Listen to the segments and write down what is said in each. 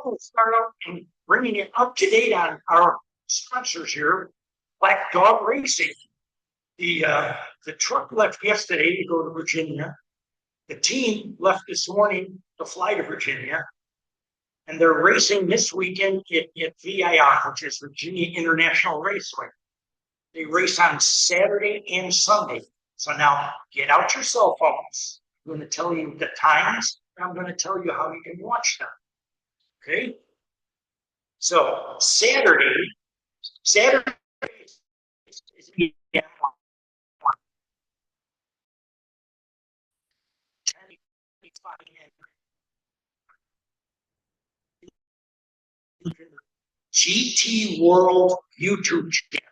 we'll start out and bringing it up to date on our sponsors here. Black Dog Racing. The truck left yesterday to go to Virginia. The team left this morning to fly to Virginia. And they're racing this weekend at VIR, which is Virginia International Raceway. They race on Saturday and Sunday. So now get out your cell phones. I'm going to tell you the times. I'm going to tell you how you can watch them. Okay? So Saturday is GT World YouTube channel.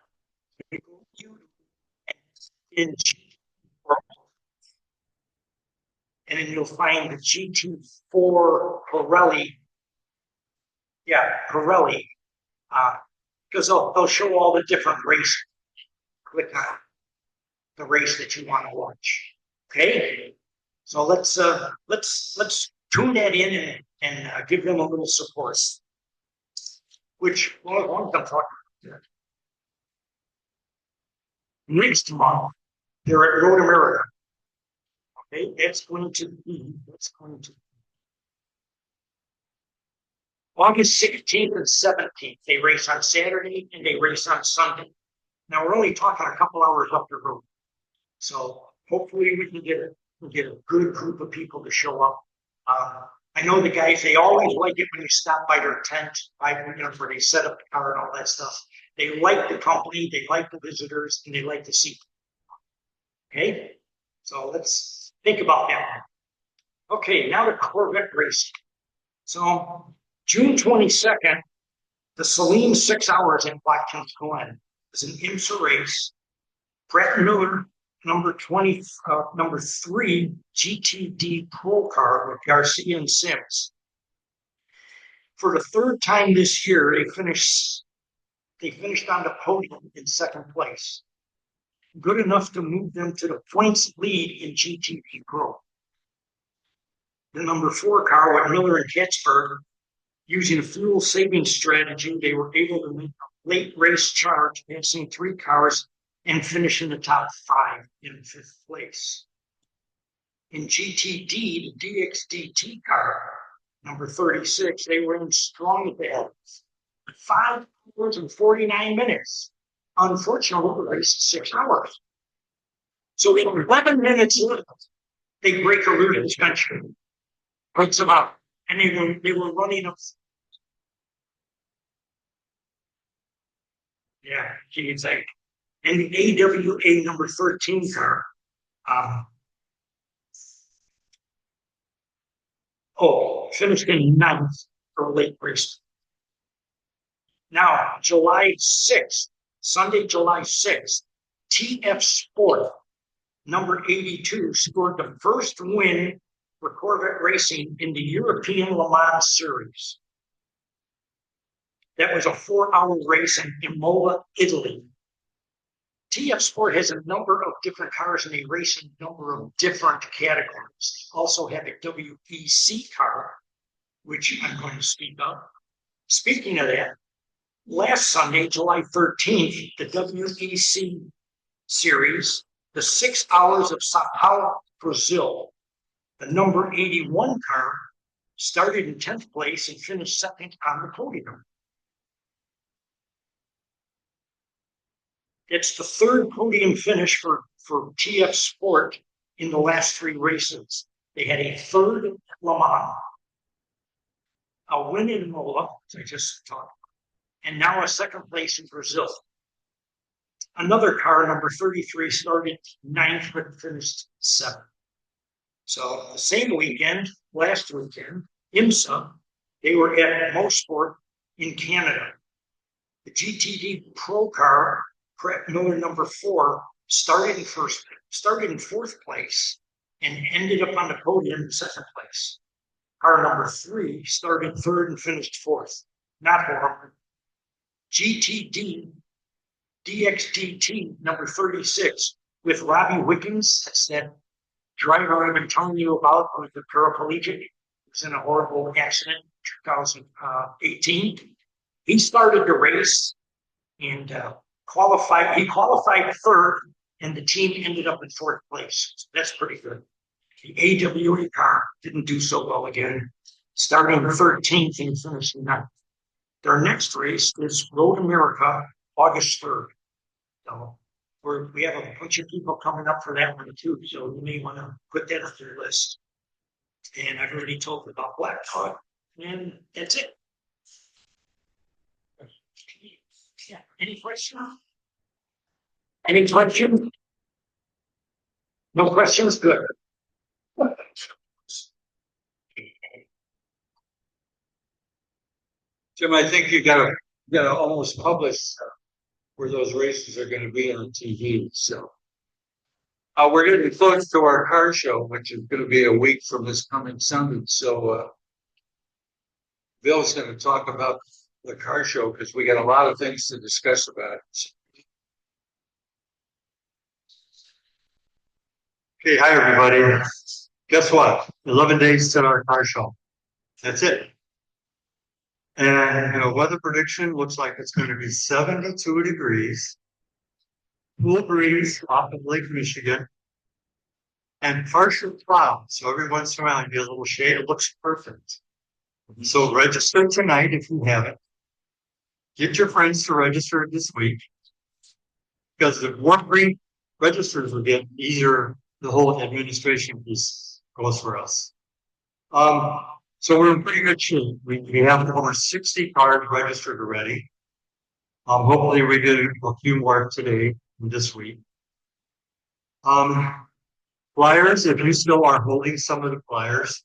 In GT World. And then you'll find the GT4 Pirelli. Yeah, Pirelli. Because they'll show all the different races. Click on the race that you want to watch. Okay? So let's tune that in and give them a little support. Which one I'm talking about. Next month, they're at Road America. Okay, that's going to be August 16th and 17th. They race on Saturday and they race on Sunday. Now we're only talking a couple hours up the road. So hopefully we can get a good group of people to show up. I know the guys, they always like it when you stop by their tent, where they set up the car and all that stuff. They like the company, they like the visitors, and they like to see them. Okay? So let's think about that. Okay, now the Corvette racing. So June 22nd, the Saline 6 Hours in Watkins Glen is an IMSA race. Brett Miller, number 3 GTD Pro car with Garcia and Sims. For the third time this year, they finished on the podium in second place. Good enough to move them to the points lead in GTD Pro. The number 4 car with Miller and Katzberg, using a fuel saving strategy, they were able to make a late race charge, passing 3 cars and finish in the top 5 in 5th place. In GTD, the DXDT car, number 36, they were in strong battle. 5 hours and 49 minutes. Unfortunately, the race is 6 hours. So in 11 minutes left, they break a route suspension. Breaks them up. And they were running up. Yeah, geez, and the AWA number 13 car. Finished in 9th for a late race. Now, July 6th, Sunday, July 6th, TF Sport, number 82, scored the first win for Corvette Racing in the European Le Mans Series. That was a 4-hour race in Imola, Italy. TF Sport has a number of different cars and they race in a number of different categories. Also have a WEC car, which I'm going to speak of. Speaking of that, last Sunday, July 13th, the WEC series, the 6 hours of Sao Paulo, Brazil, the number 81 car started in 10th place and finished second on the podium. It's the third podium finish for TF Sport in the last 3 races. They had a third at Le Mans, a win in Imola, as I just talked, and now a second place in Brazil. Another car, number 33, started 9th but finished 7th. So the same weekend, last weekend, IMSA, they were at Mosport in Canada. The GTD Pro car, Brett Miller number 4, started in 4th place and ended up on the podium in 2nd place. Car number 3 started 3rd and finished 4th. Not horrible. GTD DXDT number 36 with Robbie Wiggins. That's that driver I've been telling you about with the paraplegic. He was in a horrible accident, 2018. He started the race and qualified. He qualified third, and the team ended up in fourth place. So that's pretty good. The AWA car didn't do so well again, starting 13th and finishing 9th. Their next race is Road America, August 3rd. So we have a bunch of people coming up for that one too. So you may want to put that on your list. And I've already told you about Black Dog. And that's it. Yeah. Any questions? Any questions? No questions? Good. Jim, I think you gotta almost publish where those races are gonna be on TV, so. We're getting close to our car show, which is gonna be a week from this coming Sunday, so, Bill's gonna talk about the car show, because we got a lot of things to discuss about it. Okay, hi, everybody. Guess what? 11 days to our car show. That's it. And weather prediction looks like it's going to be 72 degrees, cool breeze off of Lake Michigan, and partial clouds. So every once in a while you get a little shade. It looks perfect. So register tonight if you haven't. Get your friends to register this week, because the more registers we get, easier the whole administration piece goes for us. So we're in pretty good shape. We have over 60 cars registered already. Hopefully we get a few more today and this week. Flyers, if you still are holding some of the flyers,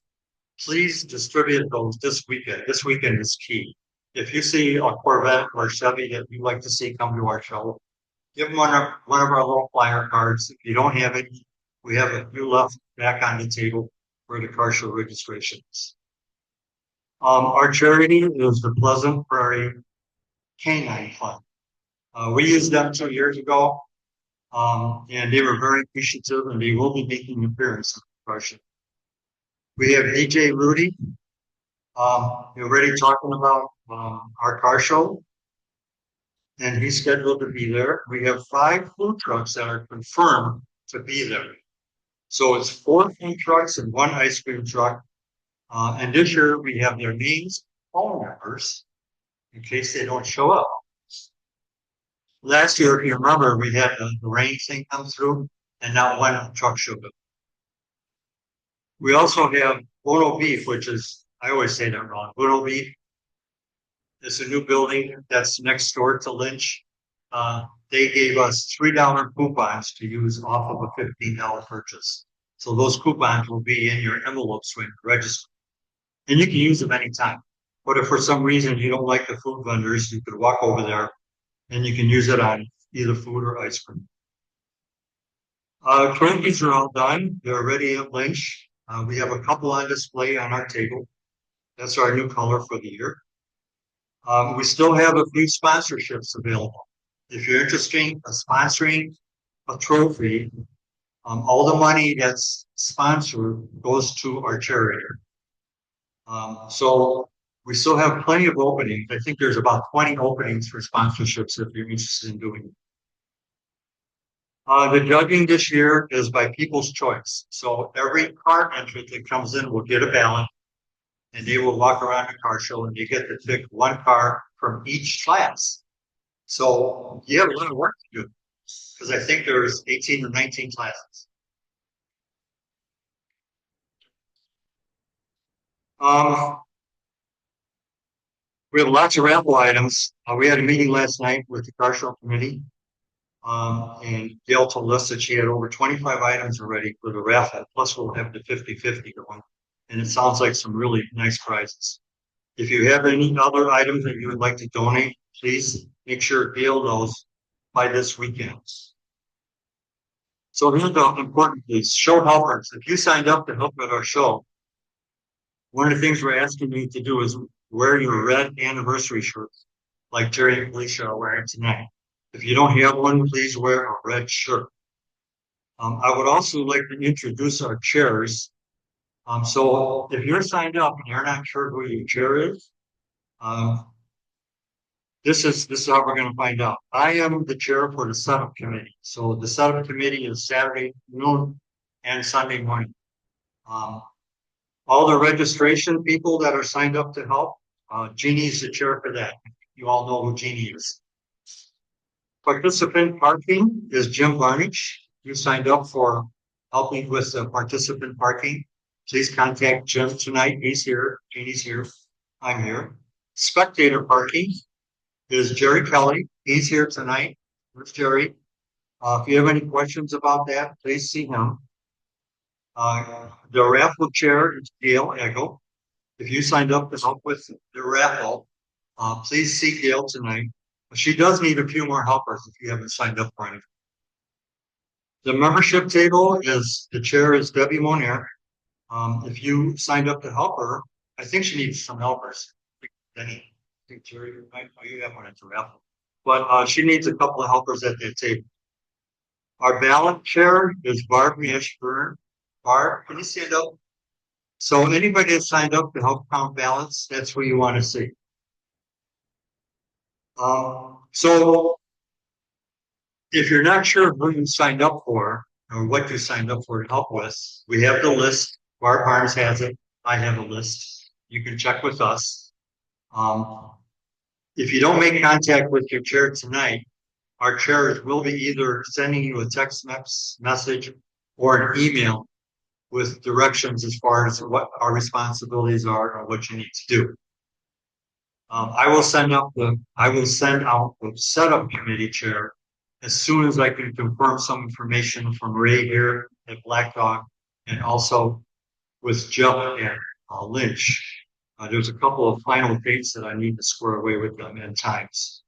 please distribute those this weekend. This weekend is key. If you see a Corvette or Chevy that you'd like to see come to our show, give them one of our little flyer cards. If you don't have any, we have a few left back on the table for the car show registrations. Our charity is the Pleasant Prairie Canine Fund. We used them 2 years ago, and they were very appreciative, and they will be making an appearance in the car show. We have DJ Rudy, already talking about our car show, and he's scheduled to be there. We have 5 food trucks that are confirmed to be there. So it's 4 food trucks and 1 ice cream truck. And this year we have their names, phone numbers, in case they don't show up. Last year, if you remember, we had the rain thing come through, and not 1 truck showed up. We also have Bono Beef, which is, I always say that wrong, Bono Beef. It's a new building that's next door to Lynch. They gave us $3 coupons to use off of a $15 purchase. So those coupons will be in your envelopes when you register. And you can use them anytime. But if for some reason you don't like the food vendors, you could walk over there and you can use it on either food or ice cream. Trophies are all done. They're ready at Lynch. We have a couple on display on our table. That's our new color for the year. We still have a few sponsorships available. If you're interested in sponsoring a trophy, all the money that's sponsored goes to our charity. So we still have plenty of openings. I think there's about 20 openings for sponsorships if you're interested in doing it. The judging this year is by people's choice. So every car entrant that comes in will get a ballot, and they will walk around the car show and you get to pick 1 car from each class. So you have a lot of work to do, because I think there's 18 or 19 classes. We have lots of raffle items. We had a meeting last night with the car show committee. And Gail told us that she had over 25 items already for the raffle. Plus we'll have the 50-50 going. And it sounds like some really nice prizes. If you have any other items that you would like to donate, please make sure Gail knows by this weekend. So here's the important piece: show helpers. If you signed up to help at our show, one of the things we're asking you to do is wear your red anniversary shirts, like Jerry and Felicia are wearing tonight. If you don't have one, please wear a red shirt. I would also like to introduce our chairs. So if you're signed up and you're not sure who your chair is, um, this is how we're going to find out. I am the chair for the setup committee. So the setup committee is Saturday noon and Sunday morning. Um, all the registration people that are signed up to help, Jeannie's the chair for that. You all know who Jeannie is. Participant parking is Jim Varnich. You signed up for helping with the participant parking. Please contact Jim tonight. He's here. Jeannie's here. I'm here. Spectator parking is Jerry Kelly. He's here tonight. Where's Jerry? If you have any questions about that, please see him. The raffle chair is Gail Eggle. If you signed up to help with the raffle, please see Gail tonight. She does need a few more helpers if you haven't signed up for anything. The membership table is the chair is Debbie Monier. If you signed up to help her, I think she needs some helpers. Denny, I think Jerry, you might, oh, you have one at the raffle. But she needs a couple of helpers at that table. Our ballot chair is Barb Ashburn. Barb, can you stand up? So anybody that signed up to help count ballots, that's who you want to see. So if you're not sure who you signed up for or what you signed up for to help with, we have the list. Barb Barnes has it. I have a list. You can check with us. If you don't make contact with your chair tonight, our chairs will be either sending you a text message or an email with directions as far as what our responsibilities are or what you need to do. I will send out the setup committee chair as soon as I can confirm some information from Ray here at Black Dog and also with Jeff and Lynch. There's a couple of final dates that I need to square away with them and times.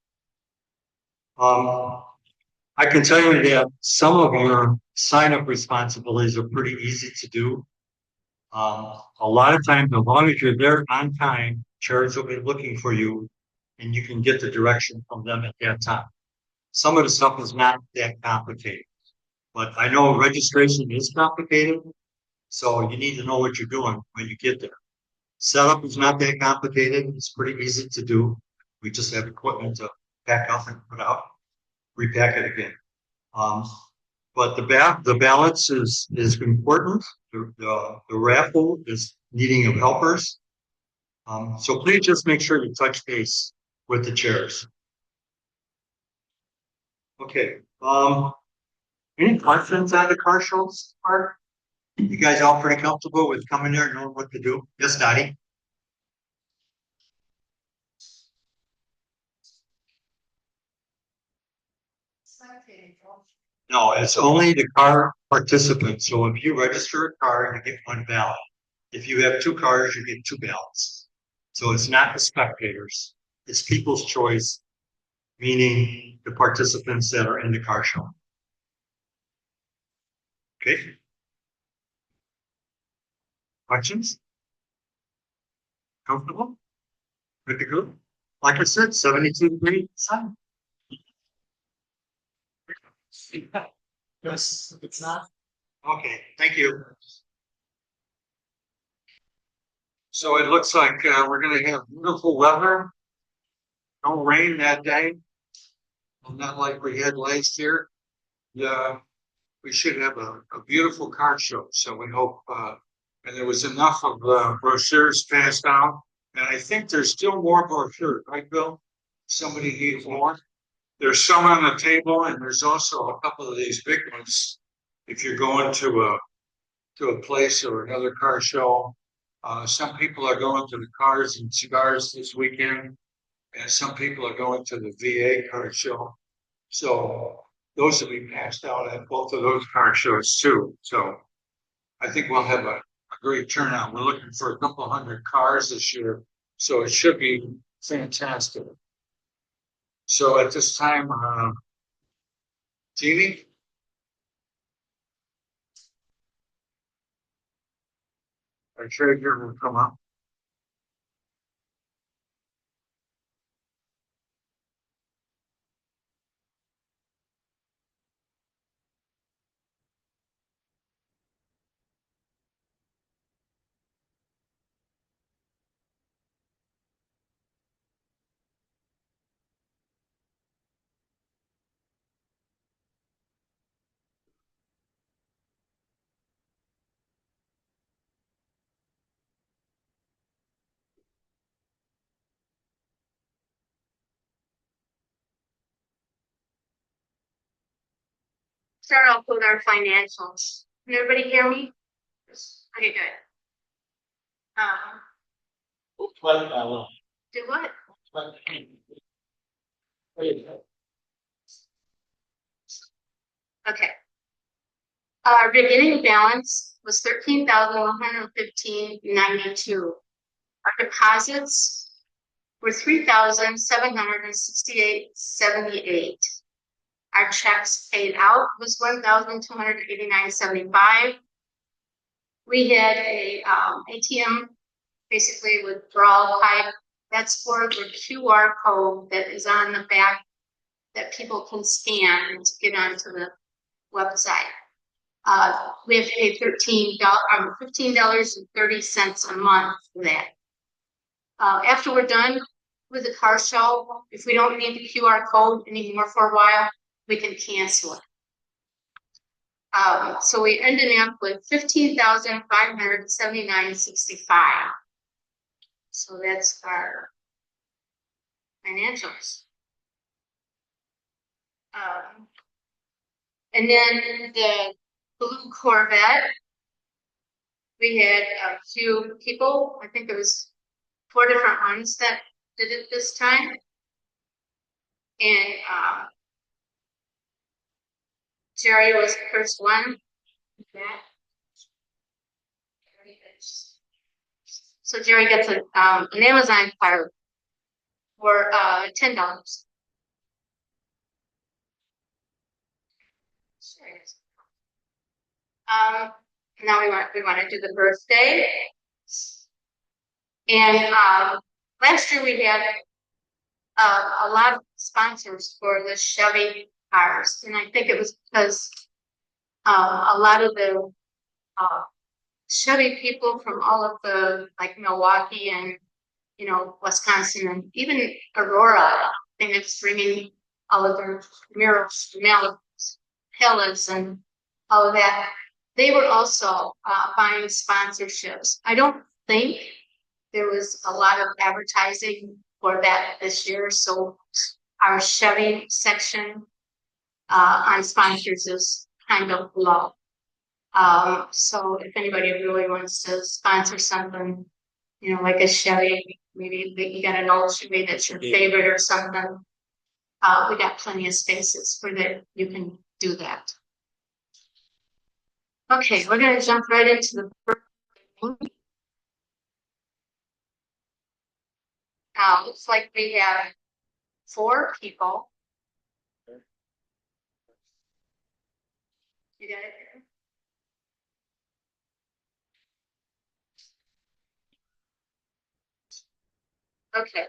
I can tell you that some of your sign-up responsibilities are pretty easy to do. A lot of times, as long as you're there on time, chairs will be looking for you and you can get the direction from them at that time. Some of the stuff is not that complicated, but I know registration is complicated. So you need to know what you're doing when you get there. Setup is not that complicated. It's pretty easy to do. We just have equipment to pack up and put out, repack it again. But the balance is important. The raffle is needing of helpers. So please just make sure you touch base with the chairs. Okay. Any questions on the car shows part? You guys all pretty comfortable with coming there and knowing what to do? Yes, Dottie? No, it's only the car participants. So if you register a car, you get one ballot. If you have two cars, you get two ballots. So it's not the spectators. It's people's choice, meaning the participants that are in the car show. Okay. Questions? Comfortable? Good to go? Like I said, 72 degrees sun. Yes, it's not. Okay, thank you. So it looks like we're going to have beautiful weather. No rain that day. Not like we had last year. Yeah, we should have a beautiful car show. So we hope, and there was enough of brochures passed out. And I think there's still more brochures, right, Bill? Somebody needs more. There's some on the table, and there's also a couple of these big ones. If you're going to a place or another car show, some people are going to the Cars and Cigars this weekend, and some people are going to the VA car show. So those will be passed out at both of those car shows too. So I think we'll have a great turnout. We're looking for a couple hundred cars this year, so it should be fantastic. So at this time, Jeannie, our treasurer will come up. start off with our financials. Can everybody hear me? Okay, good. Do what? Okay. Our beginning balance was 13,115.92. Our deposits were 3,768.78. Our checks paid out was 1,289.75. We had a ATM, basically withdrawal type. That's for the QR code that is on the back that people can scan to get onto the website. We have to pay $15.30 a month for that. After we're done with the car show, if we don't need the QR code anymore for a while, we can cancel it. So we ended up with $15,579.65. So that's our financials. And then the blue Corvette, we had a few people, I think it was 4 different ones that did it this time. And Jerry was the first one. So Jerry gets an Amazon card for $10. Now we want to do the birthday. And last year we had a lot of sponsors for the Chevy cars, and I think it was because a lot of the Chevy people from all of the like Milwaukee and Wisconsin and even Aurora, I think it's bringing all of their mirrors, Hellas, and all of that. They were also buying sponsorships. I don't think there was a lot of advertising for that this year, so our Chevy section on sponsors is kind of low. So if anybody really wants to sponsor something, like a Chevy, maybe you got an old Chevy that's your favorite or something, we got plenty of spaces for that. You can do that. Okay, we're going to jump right into the birthday. Looks like we have 4 people. You got it? Okay.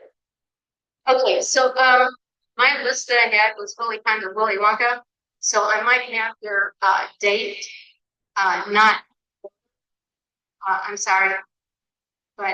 Okay, so my list that I had was really kind of Willy Wonka. So I might have your date, not, I'm sorry,